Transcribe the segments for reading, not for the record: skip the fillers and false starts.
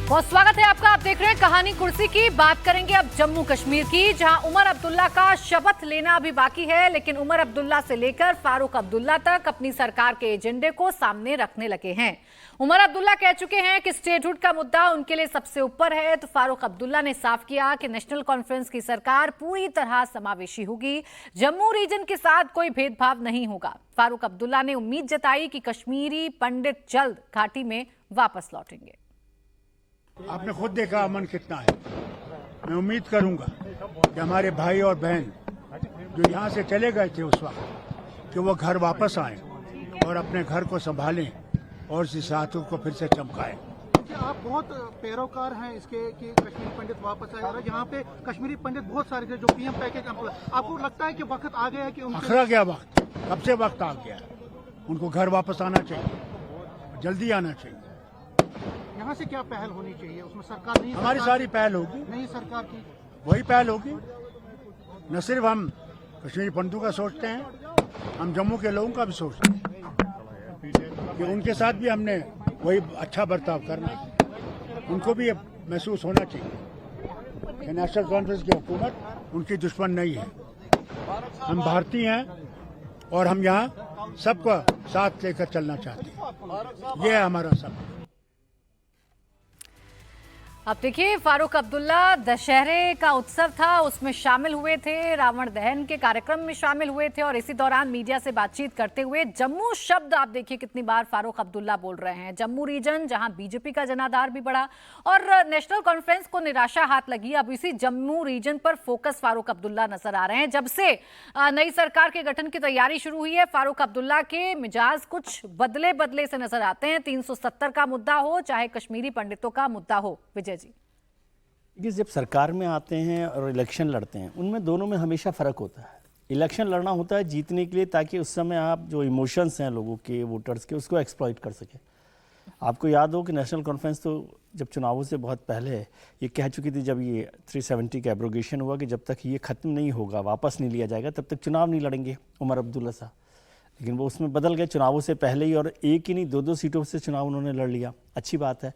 बहुत स्वागत है आपका। आप देख रहे हैं कहानी कुर्सी की। बात करेंगे अब जम्मू कश्मीर की, जहां उमर अब्दुल्ला का शपथ लेना अभी बाकी है, लेकिन उमर अब्दुल्ला से लेकर फारूक अब्दुल्ला तक अपनी सरकार के एजेंडे को सामने रखने लगे हैं। उमर अब्दुल्ला कह चुके हैं कि स्टेटहुड का मुद्दा उनके लिए सबसे ऊपर है, तो फारूक अब्दुल्ला ने साफ किया कि नेशनल कॉन्फ्रेंस की सरकार पूरी तरह समावेशी होगी, जम्मू रीजन के साथ कोई भेदभाव नहीं होगा। फारूक अब्दुल्ला ने उम्मीद जताई कि कश्मीरी पंडित जल्द घाटी में वापस लौटेंगे। आपने खुद देखा अमन कितना है। मैं उम्मीद करूंगा कि हमारे भाई और बहन जो यहाँ से चले गए थे उस वक्त, कि वो घर वापस आए और अपने घर को संभालें और इस साथियों को फिर से चमकाएं। आप बहुत पैरोकार हैं इसके कि कश्मीरी पंडित वापस आए, और यहाँ पे कश्मीरी पंडित बहुत सारे थे जो पीएम पैकेज। आपको लगता है कि वक्त आ गया है कि आखिर क्या वक्त, कब से वक्त आ गया है, उनको घर वापस आना चाहिए, जल्दी आना चाहिए। यहाँ से क्या पहल होनी चाहिए? उसमें सरकार नहीं, हमारी सारी पहल होगी, नहीं सरकार की वही पहल होगी। न सिर्फ हम कश्मीरी पंडितों का सोचते हैं, हम जम्मू के लोगों का भी सोचते हैं कि उनके साथ भी हमने वही अच्छा बर्ताव करना है। उनको भी महसूस होना चाहिए कि नेशनल कॉन्फ्रेंस की हुकूमत उनकी दुश्मन नहीं है। हम भारतीय हैं और हम यहाँ सबका साथ लेकर चलना चाहते हैं। ये है हमारा सब। अब देखिए, फारूक अब्दुल्ला दशहरे का उत्सव था, उसमें शामिल हुए थे, रावण दहन के कार्यक्रम में शामिल हुए थे, और इसी दौरान मीडिया से बातचीत करते हुए जम्मू शब्द आप देखिए कितनी बार फारूक अब्दुल्ला बोल रहे हैं। जम्मू रीजन जहां बीजेपी का जनाधार भी बढ़ा और नेशनल कॉन्फ्रेंस को निराशा हाथ लगी, अब इसी जम्मू रीजन पर फोकस फारूक अब्दुल्ला नजर आ रहे हैं। जब से नई सरकार के गठन की तैयारी शुरू हुई है, फारूक अब्दुल्ला के मिजाज कुछ बदले बदले से नजर आते हैं। 370 का मुद्दा हो चाहे कश्मीरी पंडितों का मुद्दा हो। विजय जी, कि जब सरकार में आते हैं और इलेक्शन लड़ते हैं, उनमें दोनों में हमेशा फ़र्क होता है। इलेक्शन लड़ना होता है जीतने के लिए, ताकि उस समय आप जो इमोशंस हैं लोगों के, वोटर्स के, उसको एक्सप्लॉइट कर सके। आपको याद हो कि नेशनल कॉन्फ्रेंस तो जब चुनावों से बहुत पहले ये कह चुकी थी, जब ये 370 का एब्रोगेशन हुआ, कि जब तक ये ख़त्म नहीं होगा, वापस नहीं लिया जाएगा, तब तक चुनाव नहीं लड़ेंगे उमर अब्दुल्ला साहब। लेकिन वो उसमें बदल गए चुनावों से पहले ही, और एक ही नहीं 2-2 सीटों से चुनाव उन्होंने लड़ लिया। अच्छी बात है।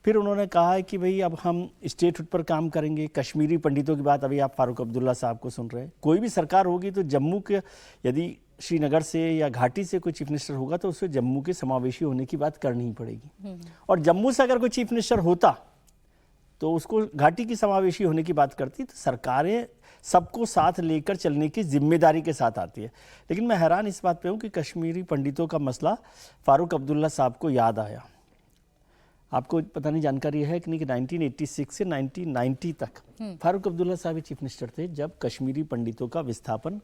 फिर उन्होंने कहा है कि भाई अब हम स्टेटहुड पर काम करेंगे। कश्मीरी पंडितों की बात अभी आप फारूक अब्दुल्ला साहब को सुन रहे हैं। कोई भी सरकार होगी तो जम्मू के, यदि श्रीनगर से या घाटी से कोई चीफ मिनिस्टर होगा तो उससे जम्मू के समावेशी होने की बात करनी ही पड़ेगी। और जम्मू से अगर कोई चीफ मिनिस्टर होता तो उसको घाटी की समावेशी होने की बात करती। तो सरकारें सबको साथ लेकर चलने की जिम्मेदारी के साथ आती है। लेकिन मैं हैरान इस बात पे हूँ कि कश्मीरी पंडितों का मसला फारूक अब्दुल्ला साहब को याद आया। आपको पता नहीं जानकारी है कि नहीं, कि 1986 से 1990 तक फारूक अब्दुल्ला साहब चीफ मिनिस्टर थे, जब कश्मीरी पंडितों का विस्थापन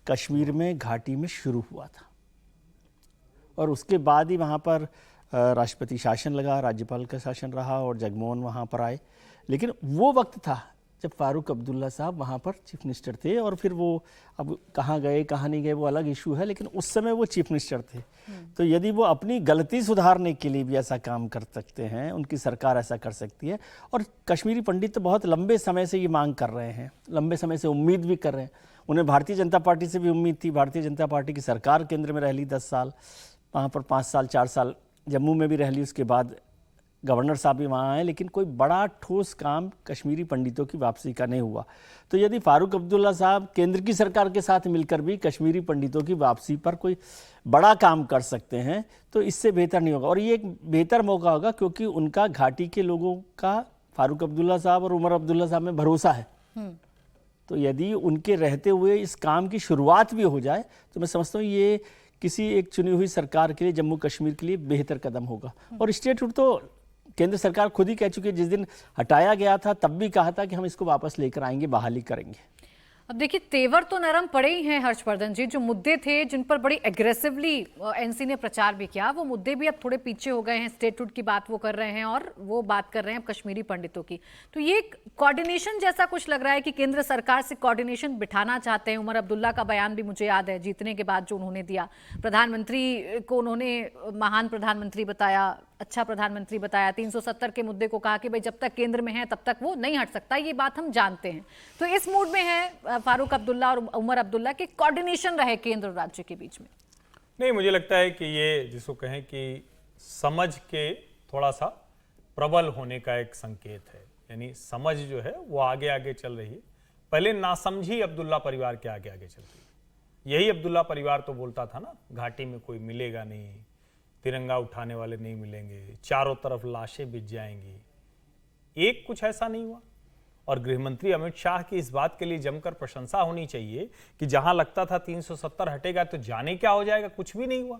कश्मीर में घाटी में शुरू हुआ था। और उसके बाद ही वहाँ पर राष्ट्रपति शासन लगा, राज्यपाल का शासन रहा, और जगमोहन वहाँ पर आए। लेकिन वो वक्त था जब फारूक अब्दुल्ला साहब वहाँ पर चीफ मिनिस्टर थे, और फिर वो अब कहाँ गए कहाँ नहीं गए वो अलग इशू है, लेकिन उस समय वो चीफ मिनिस्टर थे। तो यदि वो अपनी गलती सुधारने के लिए भी ऐसा काम कर सकते हैं, उनकी सरकार ऐसा कर सकती है। और कश्मीरी पंडित तो बहुत लंबे समय से ये मांग कर रहे हैं, लंबे समय से उम्मीद भी कर रहे हैं। उन्हें भारतीय जनता पार्टी से भी उम्मीद थी। भारतीय जनता पार्टी की सरकार केंद्र में रह ली 10 साल, वहाँ पर 5 साल 4 साल जम्मू में भी रह ली, उसके बाद गवर्नर साहब भी वहाँ आए, लेकिन कोई बड़ा ठोस काम कश्मीरी पंडितों की वापसी का नहीं हुआ। तो यदि फारूक अब्दुल्ला साहब केंद्र की सरकार के साथ मिलकर भी कश्मीरी पंडितों की वापसी पर कोई बड़ा काम कर सकते हैं तो इससे बेहतर नहीं होगा। और ये एक बेहतर मौका होगा, क्योंकि उनका घाटी के लोगों का फारूक अब्दुल्ला साहब और उमर अब्दुल्ला साहब में भरोसा है। तो यदि उनके रहते हुए इस काम की शुरुआत भी हो जाए तो मैं समझता हूँ ये किसी एक चुनी हुई सरकार के लिए, जम्मू कश्मीर के लिए बेहतर कदम होगा। और स्टेटहुड तो केंद्र सरकार खुद ही कह चुकी है, जिस दिन हटाया गया था तब भी कहा था कि हम इसको वापस लेकर आएंगे, बहाली करेंगे। अब देखिए, तेवर तो नरम पड़े ही हैं हर्षवर्धन जी। जो मुद्दे थे जिन पर बड़ी एग्रेसिवली एनसी ने प्रचार भी किया, वो मुद्दे भी अब थोड़े पीछे हो गए हैं। स्टेटहुड की बात वो कर रहे हैं और वो बात कर रहे हैं अब कश्मीरी पंडितों की। तो ये कोऑर्डिनेशन जैसा कुछ लग रहा है कि केंद्र सरकार से कोऑर्डिनेशन बिठाना चाहते हैं। उमर अब्दुल्ला का बयान भी मुझे याद है जीतने के बाद जो उन्होंने दिया, प्रधानमंत्री को उन्होंने महान प्रधानमंत्री बताया, अच्छा प्रधानमंत्री बताया। 370 के मुद्दे को कहा कि भाई जब तक केंद्र में है तब तक वो नहीं हट सकता, ये बात हम जानते हैं। तो इस मूड में है फारूक अब्दुल्ला और उमर अब्दुल्ला के कोऑर्डिनेशन रहे केंद्र और राज्य के बीच में। नहीं, मुझे लगता है कि ये जिसको कहें कि समझ के थोड़ा सा प्रबल होने का एक संकेत है। यानी समझ जो है वो आगे आगे चल रही है। पहले नासमझी अब्दुल्ला परिवार के आगे आगे चल रही है। यही अब्दुल्ला परिवार तो बोलता था ना, घाटी में कोई मिलेगा नहीं, तिरंगा उठाने वाले नहीं मिलेंगे, चारों तरफ लाशें बिछ जाएंगी। एक कुछ ऐसा नहीं हुआ। और गृहमंत्री अमित शाह की इस बात के लिए जमकर प्रशंसा होनी चाहिए कि जहां लगता था 370 हटेगा तो जाने क्या हो जाएगा, कुछ भी नहीं हुआ।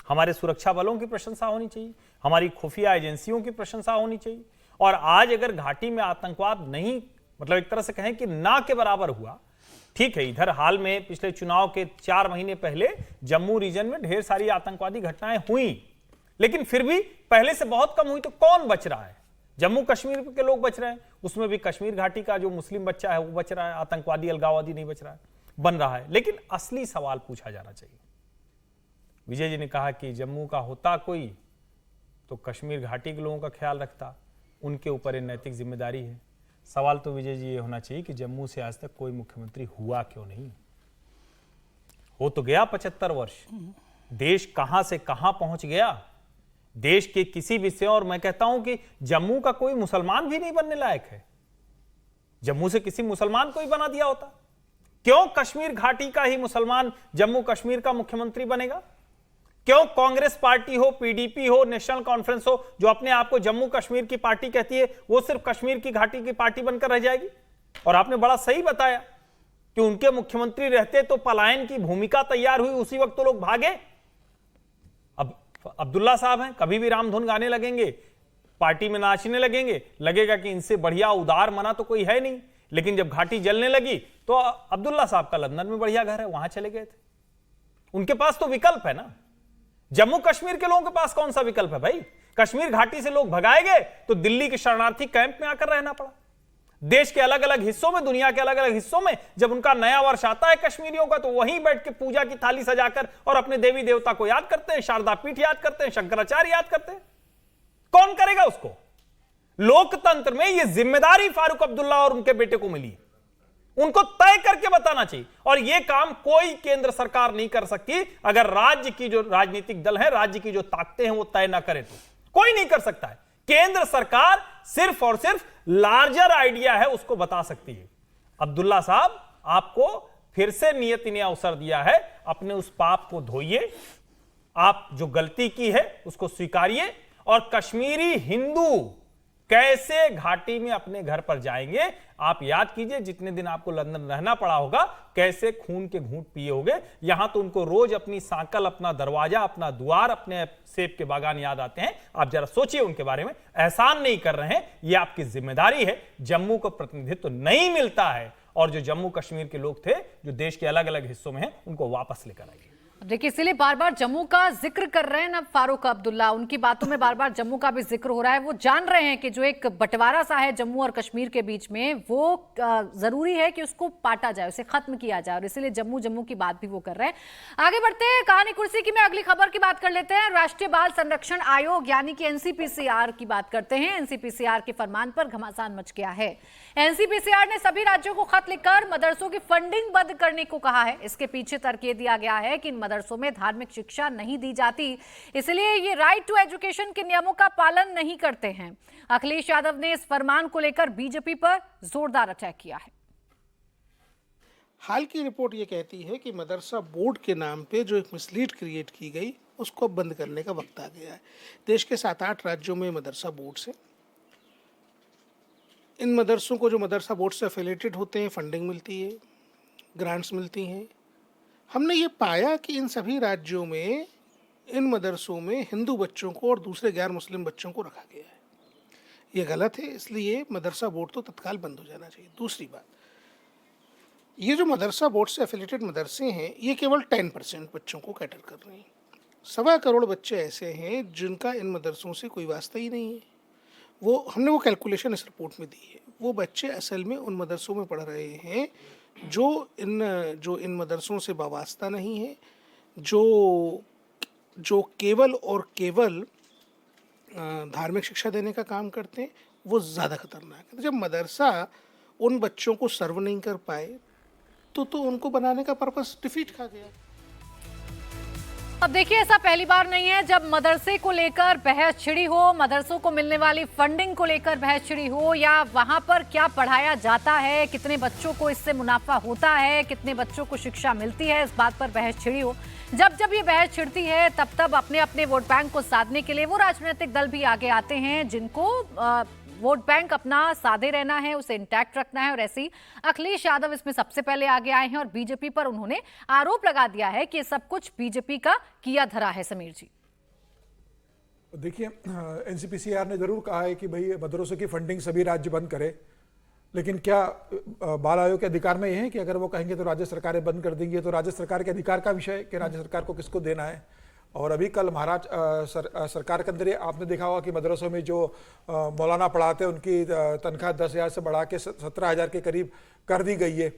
हमारे सुरक्षा बलों की प्रशंसा होनी चाहिए, हमारी खुफिया एजेंसियों की प्रशंसा होनी चाहिए। और आज अगर घाटी में आतंकवाद नहीं, मतलब एक तरह से कहें कि ना के बराबर हुआ, ठीक है, इधर हाल में पिछले चुनाव के 4 महीने पहले जम्मू रीजन में ढेर सारी आतंकवादी घटनाएं हुई, लेकिन फिर भी पहले से बहुत कम हुई। तो कौन बच रहा है? जम्मू कश्मीर के लोग बच रहे हैं, उसमें भी कश्मीर घाटी का जो मुस्लिम बच्चा है वो बच रहा है, आतंकवादी अलगाववादी नहीं बच रहा है, बन रहा है। लेकिन असली सवाल पूछा जाना चाहिए। विजय जी ने कहा कि जम्मू का होता कोई तो कश्मीर घाटी के लोगों का ख्याल रखता, उनके ऊपर ये नैतिक जिम्मेदारी है। सवाल तो विजय जी ये होना चाहिए कि जम्मू से आज तक कोई मुख्यमंत्री हुआ क्यों नहीं? हो तो गया 75 वर्ष, देश कहां से कहां पहुंच गया, देश के किसी भी से। और मैं कहता हूं कि जम्मू का कोई मुसलमान भी नहीं बनने लायक है। जम्मू से किसी मुसलमान को ही बना दिया होता। क्यों कश्मीर घाटी का ही मुसलमान जम्मू कश्मीर का मुख्यमंत्री बनेगा? क्यों कांग्रेस पार्टी हो, पीडीपी हो, नेशनल कॉन्फ्रेंस हो, जो अपने आप को जम्मू कश्मीर की पार्टी कहती है, वो सिर्फ कश्मीर की घाटी की पार्टी बनकर रह जाएगी? और आपने बड़ा सही बताया कि उनके मुख्यमंत्री रहते तो पलायन की भूमिका तैयार हुई, उसी वक्त तो लोग भागे। अब अब्दुल्ला साहब हैं, कभी भी रामधुन गाने लगेंगे, पार्टी में नाचने लगेंगे, लगेगा कि इनसे बढ़िया उदार मना तो कोई है नहीं। लेकिन जब घाटी जलने लगी तो अब्दुल्ला साहब का लंदन में बढ़िया घर है, वहां चले गए थे। उनके पास तो विकल्प है ना। जम्मू कश्मीर के लोगों के पास कौन सा विकल्प है भाई? कश्मीर घाटी से लोग भगाए गए तो दिल्ली के शरणार्थी कैंप में आकर रहना पड़ा। देश के अलग अलग हिस्सों में, दुनिया के अलग अलग हिस्सों में जब उनका नया वर्ष आता है कश्मीरियों का, तो वहीं बैठ के पूजा की थाली सजाकर और अपने देवी देवता को याद करते हैं, शारदा पीठ याद करते हैं, शंकराचार्य याद करते हैं। कौन करेगा उसको? लोकतंत्र में यह जिम्मेदारी फारूक अब्दुल्ला और उनके बेटे को मिली, उनको तय करके बताना चाहिए। और यह काम कोई केंद्र सरकार नहीं कर सकती अगर राज्य की जो राजनीतिक दल है, राज्य की जो ताकतें हैं वो तय ना करें तो कोई नहीं कर सकता है। केंद्र सरकार सिर्फ और सिर्फ लार्जर आइडिया है उसको बता सकती है। अब्दुल्ला साहब, आपको फिर से नियति ने अवसर दिया है, अपने उस पाप को धोइए, आप जो गलती की है उसको स्वीकारिए। और कश्मीरी हिंदू कैसे घाटी में अपने घर पर जाएंगे, आप याद कीजिए जितने दिन आपको लंदन रहना पड़ा होगा, कैसे खून के घूंट पिए होंगे। यहां तो उनको रोज अपनी सांकल, अपना दरवाजा, अपना द्वार, अपने सेब के बागान याद आते हैं। आप जरा सोचिए उनके बारे में। एहसान नहीं कर रहे हैं, यह आपकी जिम्मेदारी है। जम्मू को प्रतिनिधित्व नहीं मिलता है और जो जम्मू कश्मीर के लोग थे जो देश के अलग अलग हिस्सों में हैं, उनको वापस लेकर आइए। देखिए, इसलिए बार बार जम्मू का जिक्र कर रहे हैं ना फारूक अब्दुल्ला, उनकी बातों में बार बार जम्मू का भी जिक्र हो रहा है। वो जान रहे हैं कि जो एक बंटवारा सा है जम्मू और कश्मीर के बीच में, वो जरूरी है कि उसको पाटा जाए, उसे खत्म किया जाए, और इसीलिए जम्मू जम्मू की बात भी वो कर रहे हैं। आगे बढ़ते हैं कहानी कुर्सी की में अगली खबर की बात कर लेते हैं। राष्ट्रीय बाल संरक्षण आयोग यानी कि एनसीपीसीआर की बात करते हैं। एनसीपीसीआर के फरमान पर घमासान मच गया है। एनसीपीसीआर ने सभी राज्यों को खत लिखकर मदरसों की फंडिंग बंद करने को कहा है। इसके पीछे तर्क ये दिया गया है कि इन मदरसों में धार्मिक शिक्षा नहीं दी जाती, इसलिए ये राइट टू एजुकेशन के नियमों का पालन नहीं करते हैं। अखिलेश यादव ने इस फरमान को लेकर बीजेपी पर जोरदार अटैक किया है। हाल की रिपोर्ट ये कहती है कि मदरसा बोर्ड के नाम पे जो एक मिसलीड क्रिएट की गई, उसको बंद करने का वक्त आ गया है। देश के 7-8 राज्यों में मदरसा बोर्ड से, इन मदरसों को जो मदरसा बोर्ड से एफिलिएटेड होते हैं फंडिंग मिलती है, ग्रांट्स मिलती हैं। हमने ये पाया कि इन सभी राज्यों में इन मदरसों में हिंदू बच्चों को और दूसरे गैर मुस्लिम बच्चों को रखा गया है। ये गलत है, इसलिए मदरसा बोर्ड तो तत्काल बंद हो जाना चाहिए। दूसरी बात, ये जो मदरसा बोर्ड से एफिलिएटेड मदरसे हैं, ये केवल 10% बच्चों को कैटर कर रहे हैं। 1.25 करोड़ बच्चे ऐसे हैं जिनका इन मदरसों से कोई वास्ता ही नहीं है। हमने वो कैलकुलेशन इस रिपोर्ट में दी है। वो बच्चे असल में उन मदरसों में पढ़ रहे हैं जो इन मदरसों से वाबस्ता नहीं है, जो केवल और केवल धार्मिक शिक्षा देने का काम करते हैं। वो ज़्यादा खतरनाक है। जब मदरसा उन बच्चों को सर्व नहीं कर पाए तो उनको बनाने का पर्पस डिफीट खा गया। अब देखिए, ऐसा पहली बार नहीं है जब मदरसे को लेकर बहस छिड़ी हो, मदरसों को मिलने वाली फंडिंग को लेकर बहस छिड़ी हो, या वहां पर क्या पढ़ाया जाता है, कितने बच्चों को इससे मुनाफा होता है, कितने बच्चों को शिक्षा मिलती है, इस बात पर बहस छिड़ी हो। जब जब ये बहस छिड़ती है तब तब अपने अपने वोट बैंक को साधने के लिए वो राजनीतिक दल भी आगे आते हैं जिनको वोट बैंक अपना साधे रहना है, उसे इंटैक्ट रखना है। और ऐसे ही अखिलेश यादव इसमें सबसे पहले आगे आए हैं और बीजेपी पर उन्होंने आरोप लगा दिया है कि सब कुछ बीजेपी का किया धरा है। समीर जी, देखिए, एनसीपीसीआर ने जरूर कहा है कि भाई मदरसों की फंडिंग सभी राज्य बंद करे, लेकिन क्या बाल आयोग के अधिकार में यह है कि अगर वो कहेंगे तो राज्य सरकारें बंद कर देंगी? तो राज्य सरकार के अधिकार का विषय है कि राज्य सरकार को किसको देना है। और अभी कल महाराष्ट्र सरकार के अंदर आपने देखा होगा कि मदरसों में जो मौलाना पढ़ाते हैं उनकी तनख्वाह 10,000 से बढ़ा के 17,000 के करीब कर दी गई है।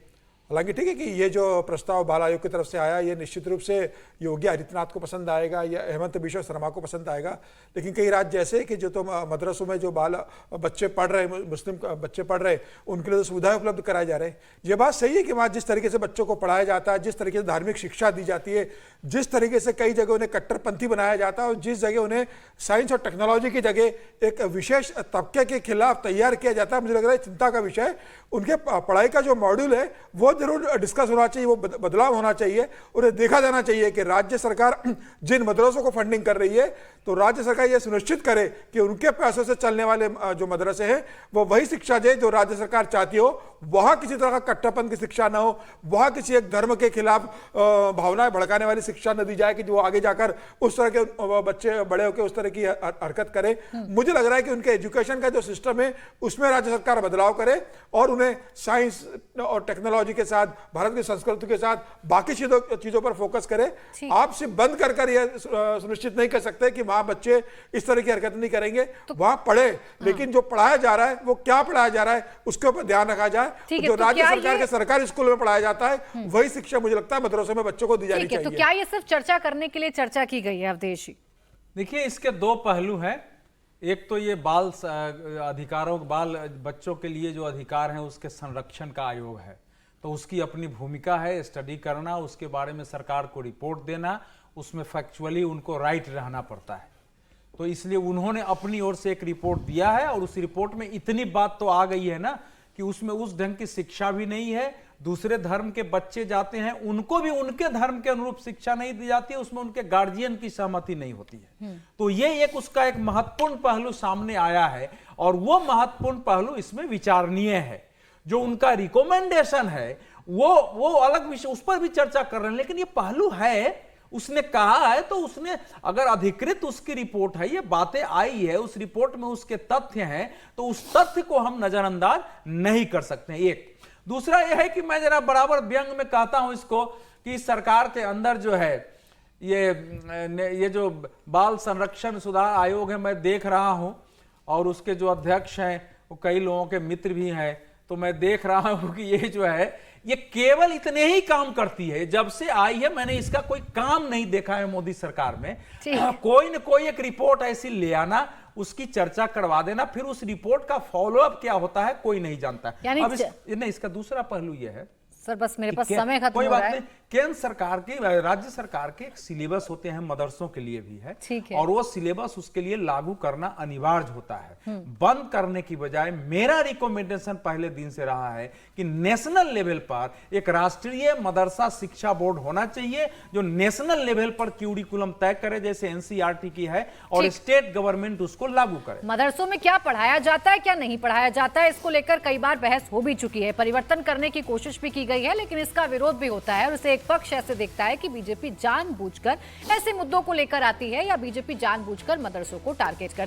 हालांकि ठीक है कि ये जो प्रस्ताव बाल आयोग की तरफ से आया, ये निश्चित रूप से योगी आदित्यनाथ को पसंद आएगा या हेमंत बिश्व शर्मा को पसंद आएगा, लेकिन कई राज्य जैसे कि जो तो मदरसों में जो बाल बच्चे पढ़ रहे, मुस्लिम बच्चे पढ़ रहे, उनके लिए तो सुविधाएं उपलब्ध कराए जा रहे हैं। ये बात सही है कि वहाँ जिस तरीके से बच्चों को पढ़ाया जाता है, जिस तरीके से धार्मिक शिक्षा दी जाती है, जिस तरीके से कई जगह उन्हें कट्टरपंथी बनाया जाता है और जिस जगह उन्हें साइंस और टेक्नोलॉजी की जगह एक विशेष तबके के खिलाफ तैयार किया जाता है, मुझे लग रहा है चिंता का विषय। उनके पढ़ाई का जो मॉड्यूल है वो जरूर डिस्कस होना चाहिए, वो बदलाव होना चाहिए। उन्हें देखा जाना चाहिए कि राज्य सरकार जिन मदरसों को फंडिंग कर रही है तो राज्य सरकार ये सुनिश्चित करे कि उनके पैसों से चलने वाले जो मदरसे हैं वो वही शिक्षा दे जो राज्य सरकार चाहती हो। वहां किसी तरह का कट्टरपन की शिक्षा ना हो, वहां किसी एक धर्म के खिलाफ भावनाएं भड़काने वाली शिक्षा न दी जाए कि जो आगे जाकर उस तरह के बच्चे बड़े होकर उस तरह की हरकत करें। मुझे लग रहा है कि उनके एजुकेशन का जो सिस्टम है उसमें राज्य सरकार बदलाव करे और उन्हें साइंस और टेक्नोलॉजी के साथ, भारत की संस्कृति के साथ बाकी चीजों पर फोकस करे। आप सिर्फ बंद कर यह सुनिश्चित नहीं कर सकते कि वहां बच्चे इस तरह की हरकत नहीं करेंगे। वहां पढ़े, लेकिन जो पढ़ाया जा रहा है वो क्या पढ़ाया जा रहा है उसके ऊपर ध्यान रखा जाए। जो राज्य सरकार के सरकारी स्कूल में पढ़ाया जाता है वही शिक्षा मुझे लगता है मदरसों में बच्चों को दी जानी चाहिए। तो क्या ये सिर्फ चर्चा करने के लिए चर्चा की गई है अवधेश जी? देखिए, इसके दो पहलू हैं। एक तो ये बाल अधिकारों, बाल बच्चों के लिए जो अधिकार हैं उसके संरक्षण का आयोग है, तो उसकी अपनी भूमिका है, स्टडी करना, उसके बारे में सरकार को रिपोर्ट देना, उसमें फैक्चुअली उनको राइट रहना पड़ता है। तो इसलिए उन्होंने अपनी ओर से एक रिपोर्ट दिया है और उस रिपोर्ट में इतनी बात तो आ गई है ना कि उसमें उस ढंग की शिक्षा भी नहीं है। दूसरे धर्म के बच्चे जाते हैं, उनको भी उनके धर्म के अनुरूप शिक्षा नहीं दी जाती है, उसमें उनके गार्जियन की सहमति नहीं होती है। तो ये एक उसका एक महत्वपूर्ण पहलू सामने आया है और वो महत्वपूर्ण पहलू इसमें विचारणीय है। जो उनका रिकमेंडेशन है वो अलग विषय, उस पर भी चर्चा कर रहे हैं, लेकिन ये पहलू है, उसने कहा है, तो उसने अगर अधिकृत उसकी रिपोर्ट है, ये बातें आई है, उस रिपोर्ट में उसके तथ्य हैं, तो उस तथ्य को हम नजरअंदाज नहीं कर सकते। एक दूसरा यह है कि मैं जरा बराबर व्यंग में कहता हूं इसको कि सरकार के अंदर जो है ये जो बाल संरक्षण सुधार आयोग है, मैं देख रहा हूं और उसके जो अध्यक्ष हैं वो कई लोगों के मित्र भी हैं, तो मैं देख रहा हूं कि ये जो है ये केवल इतने ही काम करती है। जब से आई है मैंने इसका कोई काम नहीं देखा है मोदी सरकार में। कोई न कोई एक रिपोर्ट ऐसी ले आना, उसकी चर्चा करवा देना, फिर उस रिपोर्ट का फॉलोअप क्या होता है कोई नहीं जानता। अब इसका दूसरा पहलू यह है सर, बस मेरे पास समय खत्म कोई हो बात रहा है। नहीं, केंद्र सरकार के, राज्य सरकार के एक सिलेबस होते हैं मदरसों के लिए भी है, और वो सिलेबस उसके लिए लागू करना अनिवार्य होता है। बंद करने की बजाय मेरा रिकमेंडेशन पहले दिन से रहा है कि नेशनल लेवल पर एक राष्ट्रीय मदरसा शिक्षा बोर्ड होना चाहिए जो नेशनल लेवल पर क्यूरिकुलम तय करे, जैसे एनसीईआरटी की है, और स्टेट गवर्नमेंट उसको लागू करे। मदरसों में क्या पढ़ाया जाता है, क्या नहीं पढ़ाया जाता है, इसको लेकर कई बार बहस हो भी चुकी है, परिवर्तन करने की कोशिश भी की गई है, लेकिन इसका विरोध भी होता है। और उसे एक पक्ष ऐसे देखता है कि बीजेपी जानबूझकर ऐसे मुद्दों को लेकर आती है या बीजेपी जानबूझकर मदरसों को टारगेट करती है।